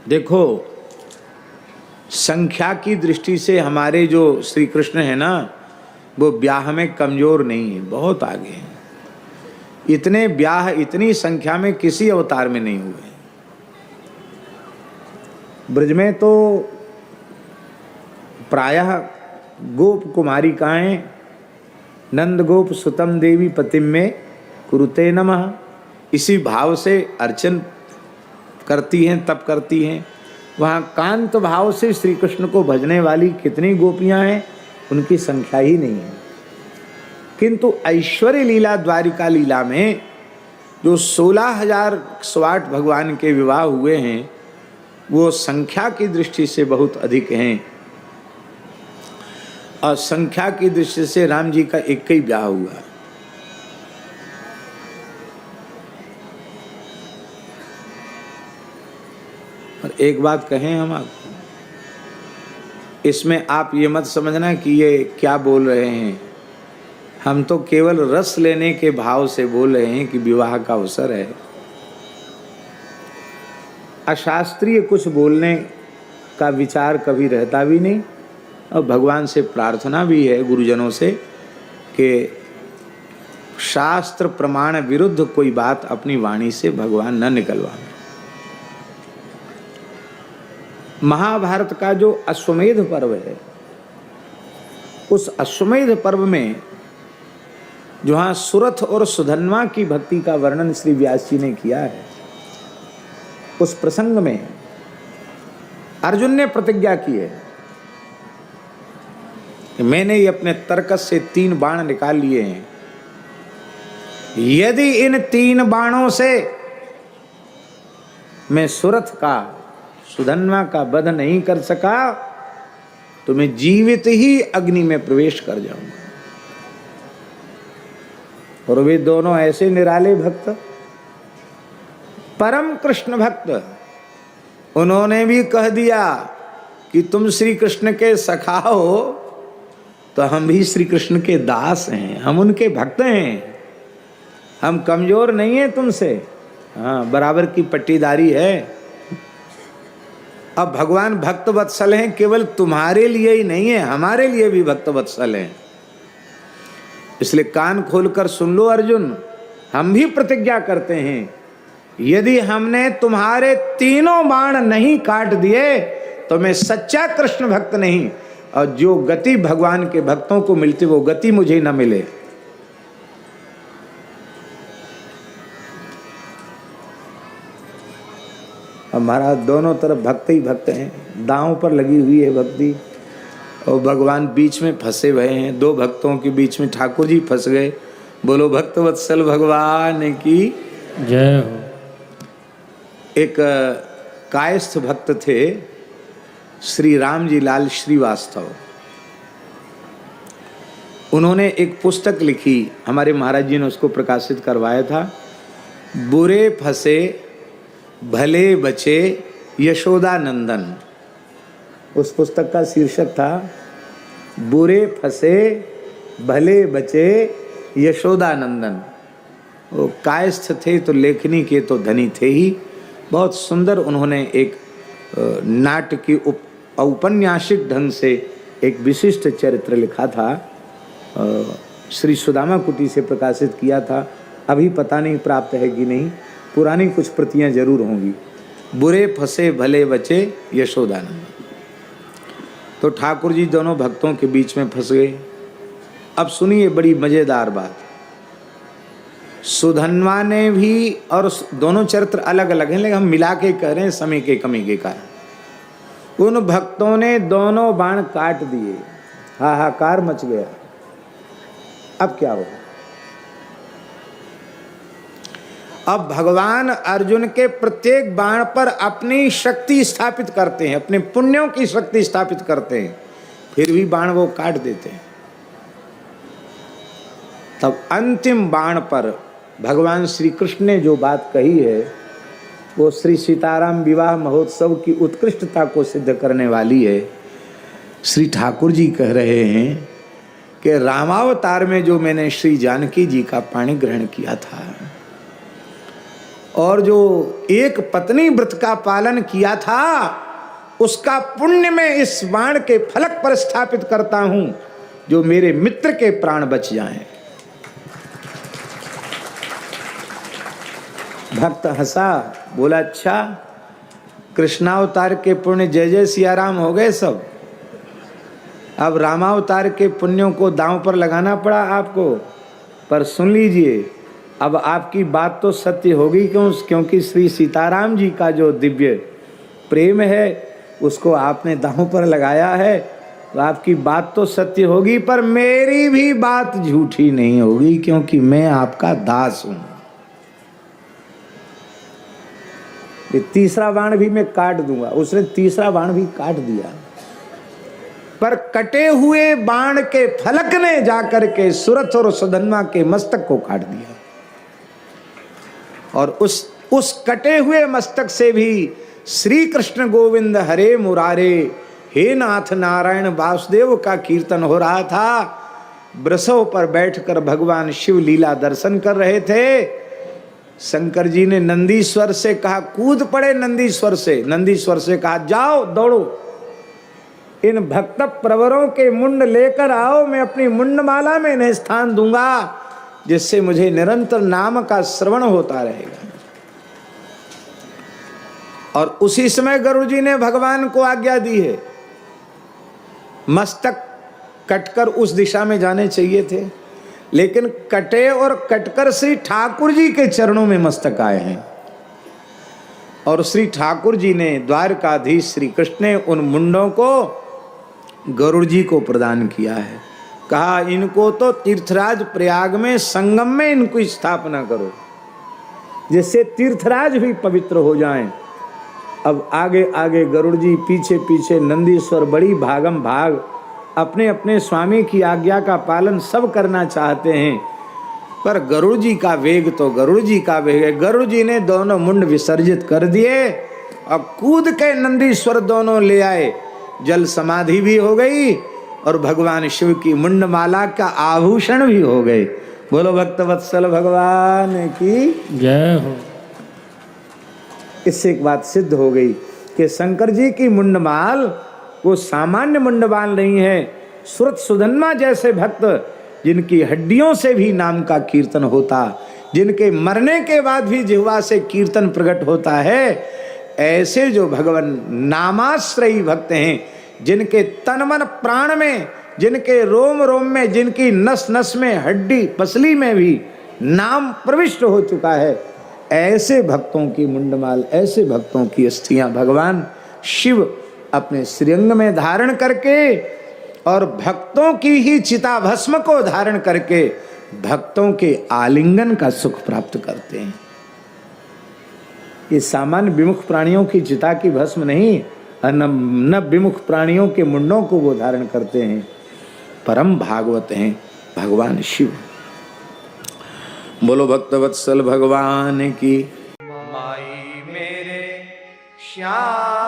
देखो, संख्या की दृष्टि से हमारे जो श्री कृष्ण है ना, वो ब्याह में कमजोर नहीं है, बहुत आगे हैं। इतने ब्याह इतनी संख्या में किसी अवतार में नहीं हुए। ब्रज में तो प्रायः गोप कुमारिकाएं नंद गोप सुतम देवी पतिम में कुरुते नमः इसी भाव से अर्चन करती हैं, तप करती हैं। वहाँ कांत भाव से श्री कृष्ण को भजने वाली कितनी गोपियां हैं, उनकी संख्या ही नहीं है। किंतु ऐश्वर्य लीला द्वारिका लीला में जो 16,000 भगवान के विवाह हुए हैं, वो संख्या की दृष्टि से बहुत अधिक हैं। और संख्या की दृष्टि से राम जी का एक ही ब्याह हुआ। और एक बात कहें हम आपको, इसमें आप ये मत समझना कि ये क्या बोल रहे हैं। हम तो केवल रस लेने के भाव से बोल रहे हैं कि विवाह का अवसर है। अशास्त्रीय कुछ बोलने का विचार कभी रहता भी नहीं। और भगवान से प्रार्थना भी है गुरुजनों से कि शास्त्र प्रमाण विरुद्ध कोई बात अपनी वाणी से भगवान न निकलवाएं। महाभारत का जो अश्वमेध पर्व है, उस अश्वमेध पर्व में जहाँ सुरथ और सुधन्वा की भक्ति का वर्णन श्री व्यास जी ने किया है, उस प्रसंग में अर्जुन ने प्रतिज्ञा की है कि मैंने ये अपने तरकस से 3 बाण निकाल लिए हैं, यदि इन 3 बाणों से मैं सुरथ का सुधन्वा का वध नहीं कर सका तो मैं जीवित ही अग्नि में प्रवेश कर जाऊंगा। और वे दोनों ऐसे निराले भक्त, परम कृष्ण भक्त, उन्होंने भी कह दिया कि तुम श्री कृष्ण के सखा हो तो हम भी श्री कृष्ण के दास हैं, हम उनके भक्त हैं, हम कमजोर नहीं है तुमसे, हाँ बराबर की पट्टीदारी है। अब भगवान भक्त वत्सल हैं, केवल तुम्हारे लिए ही नहीं है, हमारे लिए भी भक्त वत्सल हैं। इसलिए कान खोलकर सुन लो अर्जुन, हम भी प्रतिज्ञा करते हैं, यदि हमने तुम्हारे 3 बाण नहीं काट दिए तो मैं सच्चा कृष्ण भक्त नहीं, और जो गति भगवान के भक्तों को मिलती वो गति मुझे न मिले। हमारा दोनों तरफ भक्त ही भक्त हैं, दांव पर लगी हुई है भक्ति, और भगवान बीच में फंसे हुए हैं। 2 भक्तों के बीच में ठाकुर जी फंस गए। बोलो भक्त वत्सल भगवान की जय हो। एक कायस्थ भक्त थे, श्री राम जी लाल श्रीवास्तव। उन्होंने एक पुस्तक लिखी, हमारे महाराज जी ने उसको प्रकाशित करवाया था, बुरे फंसे भले बचे यशोदा नंदन। उस पुस्तक का शीर्षक था बुरे फंसे भले बचे यशोदा नंदन। वो कायस्थ थे तो लेखनी के तो धनी थे ही। बहुत सुंदर उन्होंने एक नाटकी औपन्यासिक ढंग से एक विशिष्ट चरित्र लिखा था, श्री सुदामा कुटी से प्रकाशित किया था। अभी पता नहीं प्राप्त है कि नहीं, पुरानी कुछ प्रतियां जरूर होंगी। बुरे फंसे भले बचे यशोदानंद। तो ठाकुर जी दोनों भक्तों के बीच में फंस गए। अब सुनिए बड़ी मजेदार बात, सुधन्वा ने भी, और दोनों चरित्र अलग अलग हैं लेकिन हम मिला के कह रहे हैं समय के कमी के कारण। उन भक्तों ने दोनों बाण काट दिए, हाहाकार मच गया। अब क्या होगा? अब भगवान अर्जुन के प्रत्येक बाण पर अपनी शक्ति स्थापित करते हैं, अपने पुण्यों की शक्ति स्थापित करते हैं, फिर भी बाण वो काट देते हैं। तब अंतिम बाण पर भगवान श्री कृष्ण ने जो बात कही है वो श्री सीताराम विवाह महोत्सव की उत्कृष्टता को सिद्ध करने वाली है। श्री ठाकुर जी कह रहे हैं कि रामावतार में जो मैंने श्री जानकी जी का पाणी ग्रहण किया था और जो एक पत्नी व्रत का पालन किया था उसका पुण्य मैं इस बाण के फलक पर स्थापित करता हूं, जो मेरे मित्र के प्राण बच जाएं। भक्त हंसा, बोला अच्छा कृष्णावतार के पुण्य जय जय सिया राम हो गए सब, अब रामावतार के पुण्यों को दांव पर लगाना पड़ा आपको। पर सुन लीजिए, अब आपकी बात तो सत्य होगी, क्योंकि श्री सीताराम जी का जो दिव्य प्रेम है उसको आपने दांव पर लगाया है, तो आपकी बात तो सत्य होगी, पर मेरी भी बात झूठी नहीं होगी, क्योंकि मैं आपका दास हूं। ये तीसरा बाण भी मैं काट दूंगा। उसने तीसरा बाण भी काट दिया, पर कटे हुए बाण के फलक ने जाकर के सुरथ और सुधन्मा के मस्तक को काट दिया, और उस कटे हुए मस्तक से भी श्री कृष्ण गोविंद हरे मुरारे हे नाथ नारायण वासुदेव का कीर्तन हो रहा था। वृषभ पर बैठकर भगवान शिव लीला दर्शन कर रहे थे। शंकर जी ने नंदीश्वर से कहा, कूद पड़े नंदीश्वर से। नंदीश्वर से कहा, जाओ दौड़ो, इन भक्त प्रवरों के मुंड लेकर आओ, मैं अपनी मुंडमाला में इन्हें स्थान दूंगा, जिससे मुझे निरंतर नाम का श्रवण होता रहेगा। और उसी समय गरुड़ जी ने भगवान को आज्ञा दी है। मस्तक कटकर उस दिशा में जाने चाहिए थे, लेकिन कटे और कटकर श्री ठाकुर जी के चरणों में मस्तक आए हैं, और श्री ठाकुर जी ने द्वारकाधीश श्री कृष्ण ने उन मुंडों को गरुड़ जी को प्रदान किया है। कहा, इनको तो तीर्थराज प्रयाग में संगम में इनको स्थापना करो, जिससे तीर्थराज भी पवित्र हो जाएं। अब आगे आगे गरुड़ जी, पीछे पीछे नंदीश्वर, बड़ी भागम भाग अपने अपने स्वामी की आज्ञा का पालन सब करना चाहते हैं, पर गरुड़ जी का वेग तो गरुड़ जी का वेग है। गरुड़ जी ने दोनों मुंड विसर्जित कर दिए और कूद के नंदीश्वर दोनों ले आए। जल समाधि भी हो गई और भगवान शिव की मुंडमाला का आभूषण भी हो गए। बोलो भक्त वत्सल भगवान की जय हो। इससे एक बात सिद्ध हो गई कि शंकर जी की मुंडमाल वो सामान्य मुंडमाल नहीं है। सुरत सुधन्मा जैसे भक्त, जिनकी हड्डियों से भी नाम का कीर्तन होता, जिनके मरने के बाद भी जिह्वा से कीर्तन प्रकट होता है, ऐसे जो भगवान नामाश्रयी भक्त हैं, जिनके तन मन प्राण में, जिनके रोम रोम में, जिनकी नस नस में, हड्डी पसली में भी नाम प्रविष्ट हो चुका है, ऐसे भक्तों की मुंडमाल, ऐसे भक्तों की अस्थियां भगवान शिव अपने श्रीअंग में धारण करके और भक्तों की ही चिता भस्म को धारण करके भक्तों के आलिंगन का सुख प्राप्त करते हैं। ये सामान्य विमुख प्राणियों की चिता की भस्म नहीं, न विमुख प्राणियों के मुंडों को वो धारण करते हैं। परम भागवत हैं भगवान शिव। बोलो भक्तवत्सल भगवान की। माई मेरे श्याम